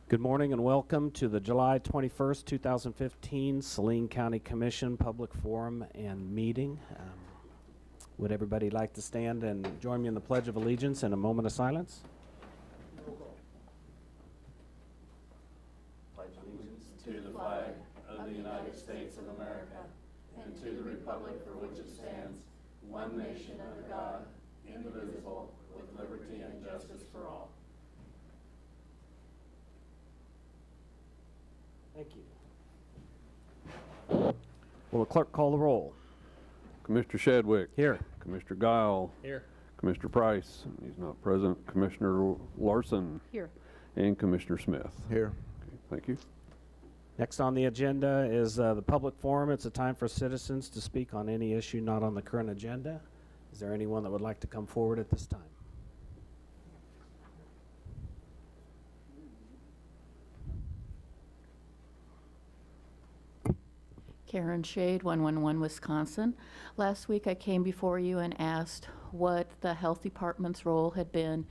Good morning and welcome to the July 21st, 2015 Saline County Commission Public Forum and Meeting. Would everybody like to stand and join me in the Pledge of Allegiance in a moment of silence? Pledge allegiance to the flag of the United States of America and to the republic for which it stands, one nation under God, indivisible, with liberty and justice for all. Thank you. Will the clerk call the roll? Commissioner Shadwick. Here. Commissioner Guile. Here. Commissioner Price. He's not present. Commissioner Larson. Here. And Commissioner Smith. Here. Okay, thank you. Next on the agenda is the public forum. It's a time for citizens to speak on any issue not on the current agenda. Is there anyone that would like to come forward at this time? Karen Shade, 111 Wisconsin. Last week I came before you and asked what the health department's role had been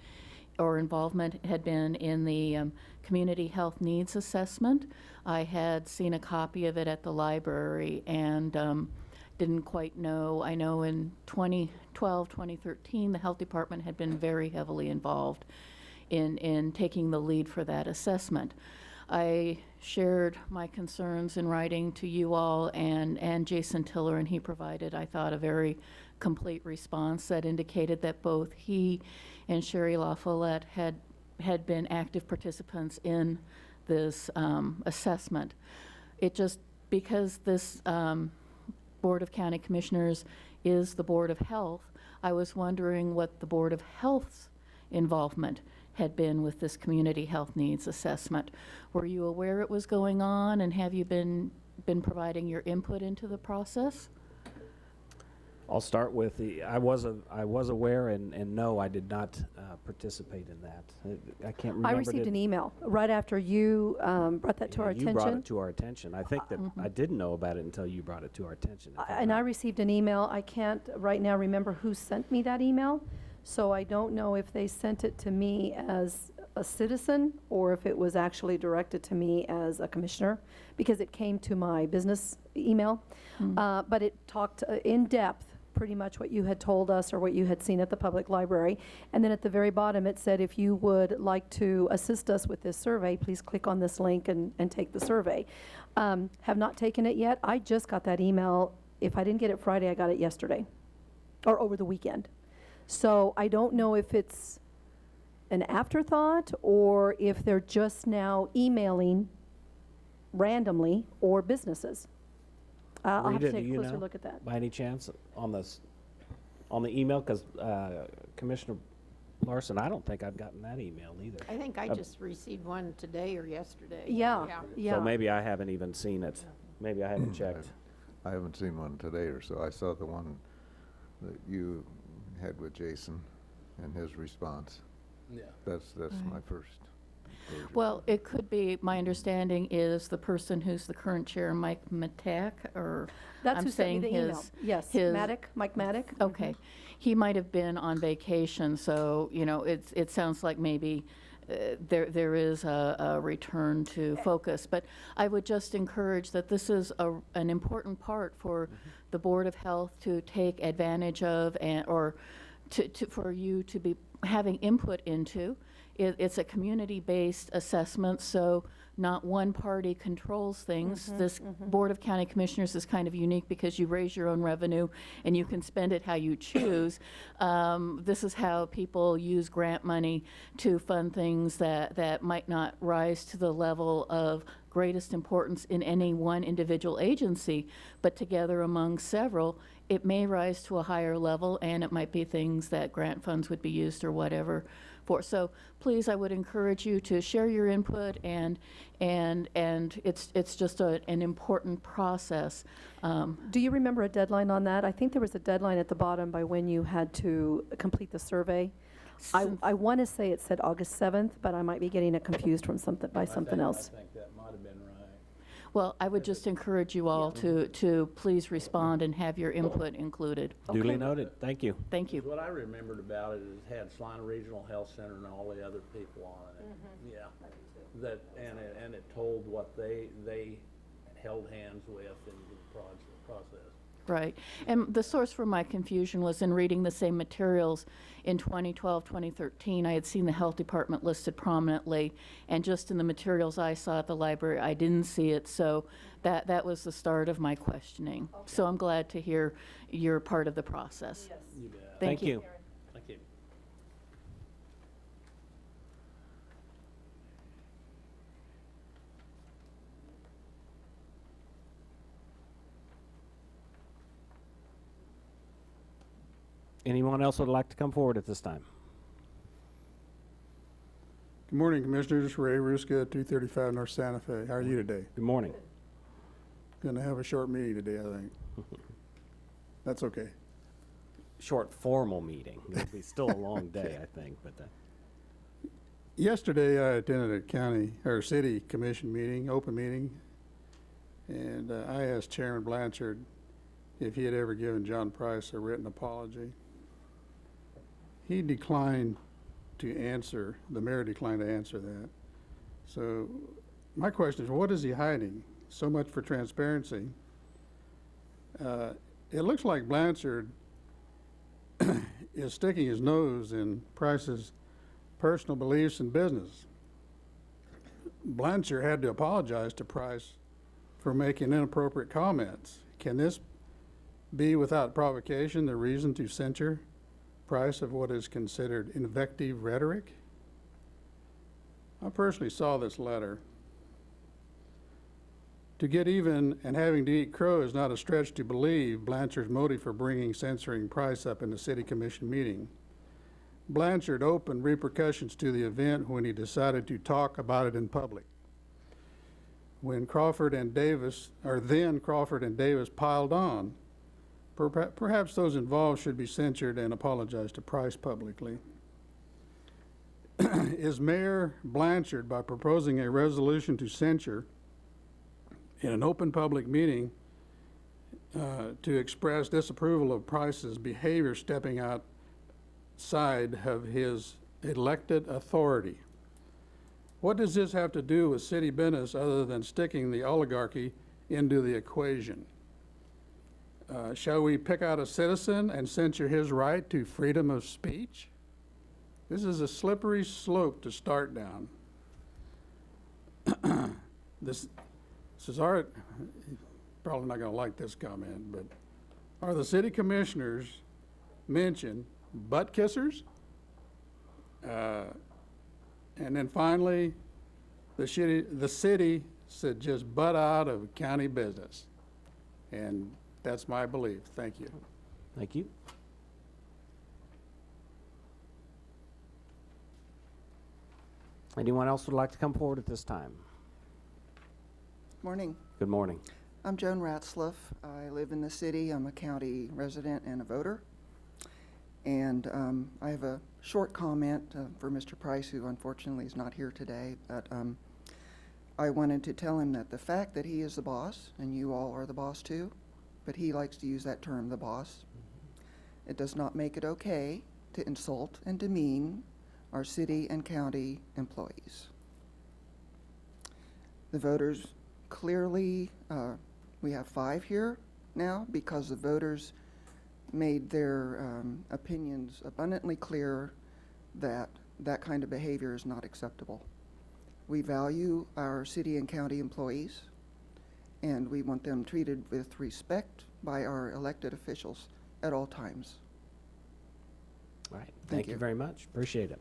or involvement had been in the community health needs assessment. I had seen a copy of it at the library and didn't quite know. I know in 2012, 2013, the health department had been very heavily involved in taking the lead for that assessment. I shared my concerns in writing to you all and Jason Tiller, and he provided, I thought, a very complete response that indicated that both he and Sherry LaFollette had been active participants in this assessment. It just, because this Board of County Commissioners is the Board of Health, I was wondering what the Board of Health's involvement had been with this community health needs assessment. Were you aware it was going on, and have you been providing your input into the process? I'll start with I was aware, and no, I did not participate in that. I can't remember. I received an email right after you brought that to our attention. You brought it to our attention. I think that I didn't know about it until you brought it to our attention. And I received an email. I can't right now remember who sent me that email, so I don't know if they sent it to me as a citizen or if it was actually directed to me as a commissioner, because it came to my business email. But it talked in depth pretty much what you had told us or what you had seen at the public library. And then at the very bottom it said, if you would like to assist us with this survey, please click on this link and take the survey. Have not taken it yet. I just got that email. If I didn't get it Friday, I got it yesterday or over the weekend. So I don't know if it's an afterthought or if they're just now emailing randomly or businesses. I'll have to take a closer look at that. By any chance on the email? Because Commissioner Larson, I don't think I've gotten that email either. I think I just received one today or yesterday. Yeah. So maybe I haven't even seen it. Maybe I haven't checked. I haven't seen one today or so. I saw the one that you had with Jason and his response. Yeah. That's my first exposure. Well, it could be, my understanding is the person who's the current chair, Mike Matak, or That's I'm who sent me saying the email. Yes, Mike Maddock. Okay. He might have been on vacation, so, you know, it sounds like maybe there is a return to focus. But I would just encourage that this is an important part for the Board of Health to take advantage of, or for you to be having input into. It's a community-based assessment, so not one party controls things. This Board of County Commissioners is kind of unique because you raise your own revenue and you can spend it how you choose. This is how people use grant money to fund things that might not rise to the level of greatest importance in any one individual agency, but together among several, it may rise to a higher level, and it might be things that grant funds would be used or whatever for. So please, I would encourage you to share your input, and it's just an important process. Do you remember a deadline on that? I think there was a deadline at the bottom by when you had to complete the survey. I want to say it said August 7th, but I might be getting it confused from something else. I think that might have been right. Well, I would just encourage you all to please respond and have your input included. Duly noted. Thank you. Thank you. What I remembered about it is it had Saline Regional Health Center and all the other people on it. Yeah. That, and it told what they held hands with in the process. Right. And the source for my confusion was in reading the same materials in 2012, 2013, I had seen the health department listed prominently, and just in the materials I saw at the library, I didn't see it. So that was the start of my questioning. Okay. So I'm glad to hear you're part of the process. Yes. You bet. Thank you. Thank you. Anyone else would like to come forward at this time? Good morning, Commissioners. Ray Ruska, 235 North Santa Fe. How are you today? Good morning. Going to have a short meeting today, I think. That's okay. Short formal meeting. It'll be still a long day, I think, but Yesterday, I attended a county or city commission meeting, open meeting, and I asked Chairman Blanchard if he had ever given John Price a written apology. He declined to answer, the mayor declined to answer that. So my question is, what is he hiding? So much for transparency. It looks like Blanchard is sticking his nose in Price's personal beliefs and business. Blanchard had to apologize to Price for making inappropriate comments. Can this be, without provocation, the reason to censure Price of what is considered invective rhetoric? I personally saw this letter. To get even and having to eat crow is not a stretch to believe Blanchard's motive for bringing censoring Price up in the city commission meeting. Blanchard opened repercussions to the event when he decided to talk about it in public. When Crawford and Davis, or then Crawford and Davis, piled on, perhaps those involved should be censured and apologize to Price publicly. Is Mayor Blanchard, by proposing a resolution to censure in an open public meeting to express disapproval of Price's behavior stepping outside of his elected authority? What does this have to do with city business other than sticking the oligarchy into the equation? Shall we pick out a citizen and censure his right to freedom of speech? This is a slippery slope to start down. This is our, probably not going to like this comment, but are the city commissioners mentioned butt kissers? And then finally, the city should just butt out of county business. And that's my belief. Thank you. thank you. Anyone else would like to come forward at this time? Morning. Good morning. I'm Joan Ratzlaff. I live in the city. I'm a county resident and a voter. And I have a short comment for Mr. Price, who unfortunately is not here today. But I wanted to tell him that the fact that he is the boss, and you all are the boss too, but he likes to use that term, the boss, it does not make it okay to insult and demean our city and county employees. The voters clearly, we have 5 here now because the voters made their opinions abundantly clear that that kind of behavior is not acceptable. We value our city and county employees, and we want them treated with respect by our elected officials at all times. All right. Thank Thank you you. very much. Appreciate it.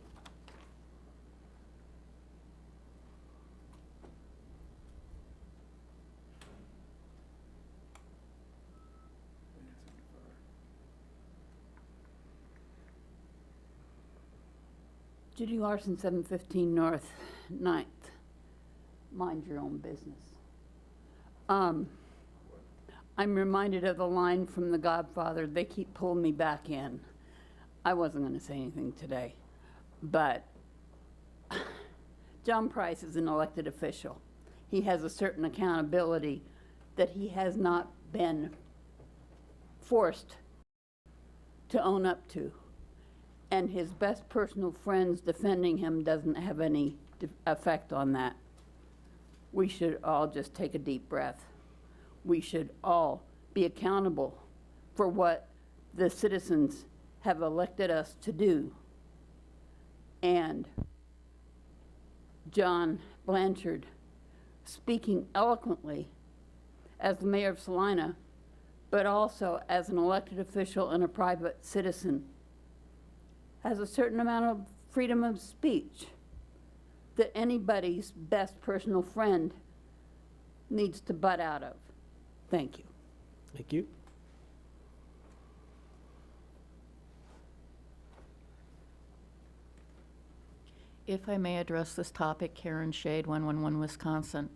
Judy Larson, 715 North 9th. Mind your own business. I'm reminded of the line from The Godfather, they keep pulling me back in. I wasn't going to say anything today, but John Price is an elected official. he has a certain accountability that he has not been forced to own up to. And his best personal friends defending him doesn't have any effect on that. We should all just take a deep breath. We should all be accountable for what the citizens have elected us to do. And John Blanchard, speaking eloquently as the mayor of Salina, but also as an elected official and a private citizen, has a certain amount of freedom of speech that anybody's best personal friend needs to butt out of. Thank you. Thank you. If I may address this topic, Karen Shade, 111 Wisconsin.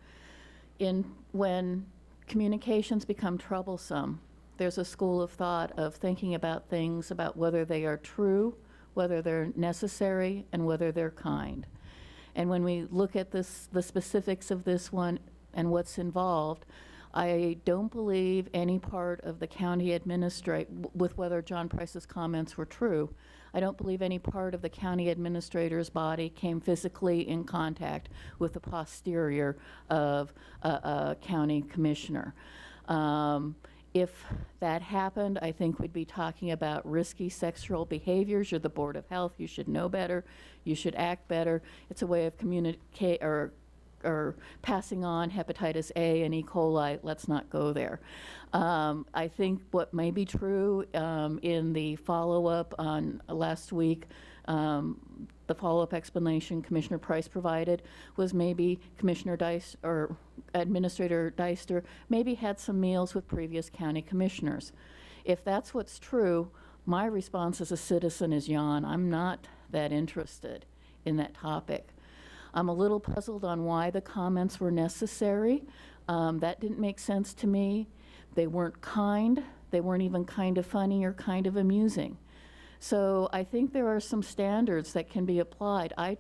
When communications become troublesome, there's a school of thought of thinking about things about whether they are true, whether they're necessary, and whether they're kind. And when we look at the specifics of this one and what's involved, I don't believe any part of the county with whether John Price's comments were true, I don't believe any part of the county administrator's body came physically in contact with the posterior of a county commissioner. If that happened, I think we'd be talking about risky sexual behaviors. You're the Board of Health. You should know better. You should act better. It's a way of communicate or passing on hepatitis A and E. coli. Let's not go there. I think what may be true in the follow-up on last week, the follow-up explanation Commissioner Price provided was maybe Commissioner Dice or Administrator Deister maybe had some meals with previous county commissioners. If that's what's true, my response as a citizen is yawn. I'm not that interested in that topic. I'm a little puzzled on why the comments were necessary. That didn't make sense to me. They weren't kind. They weren't even kind of funny or kind of amusing. So I think there are some standards that can be applied. I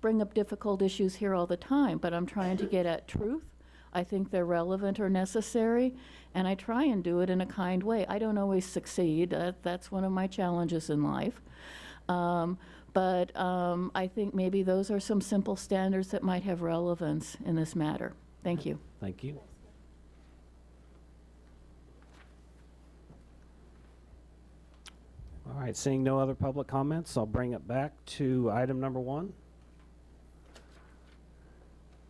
bring up difficult issues here all the time, but I'm trying to get at truth. I think they're relevant or necessary, and I try and do it in a kind way. I don't always succeed. That's one of my challenges in life. But I think maybe those are some simple standards that might have relevance in this matter. Thank you. Thank you. All right, seeing no other public comments, I'll bring it back to item number 1.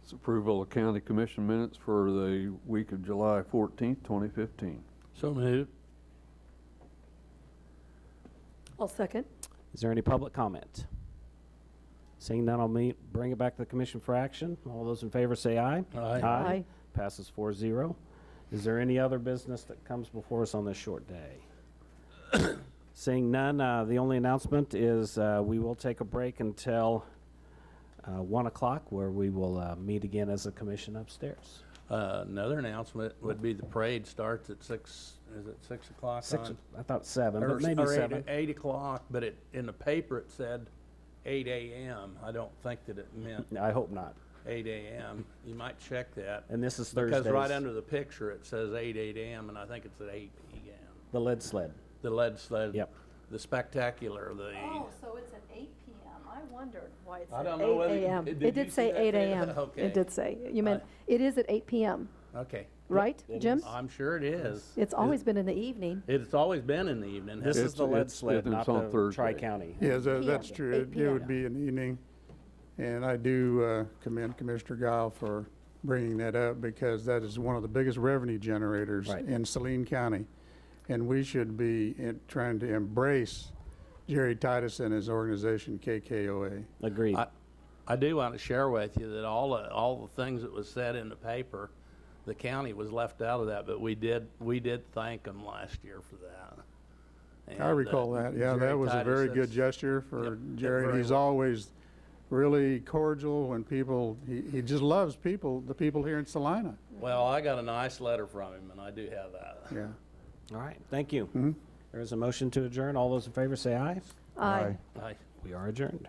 It's approval of county commission minutes for the week of July 14th, 2015. So moved. I'll second. Is there any public comment? Seeing none, I'll bring it back to the commission for action. All those in favor say aye. Aye. Aye. Passes 4-0. Is there any other business that comes before us on this short day? Seeing none, the only announcement is we will take a break until 1 o'clock, where we will meet again as a commission upstairs. Another announcement would be the parade starts at 6, is it 6 o'clock? I thought 7, Or but maybe 8, 7. 8 o'clock, but in the paper it said 8 a.m. I don't think that it meant I hope not. 8 a.m. You might check that. And this is Thursdays. Because right under the picture it says 8 a.m. and I think it's at 8 p.m. The lead sled. The lead sled. Yep. The spectacular, the. Oh, so it's at 8 p.m. I wondered why it's I at don't know 8 whether a.m. did It you did see say that 8 too? a.m. Okay. It did say. You meant, it is at 8 p.m., Okay. right, It Jim? is. I'm sure it is. It's always been in the evening. It's always been in the evening. This hasn't is the lead sled, it's not on the Thursday. Tri-County. Yes, PM, that's true. 8 It PM. would be an evening. And I do commend Commissioner Guile for bringing that up, because that is one of the biggest revenue generators Right. in Saline County. And we should be trying to embrace Jerry Titus and his organization, KKOA. Agreed. I do want to share with you that all the things that was said in the paper, the county was left out of that, but we did thank them last year for that. And, I recall that. Yeah, Jerry that was a Titus, very good that's- gesture for Yep, Jerry. And very he's well. always really cordial when people, he just loves people, the people here in Salina. Well, I got a nice letter from him, and I do have that. Yeah. All right, thank you. Mhm. There is a motion to adjourn. All those in favor say aye. Aye. Aye. We are adjourned.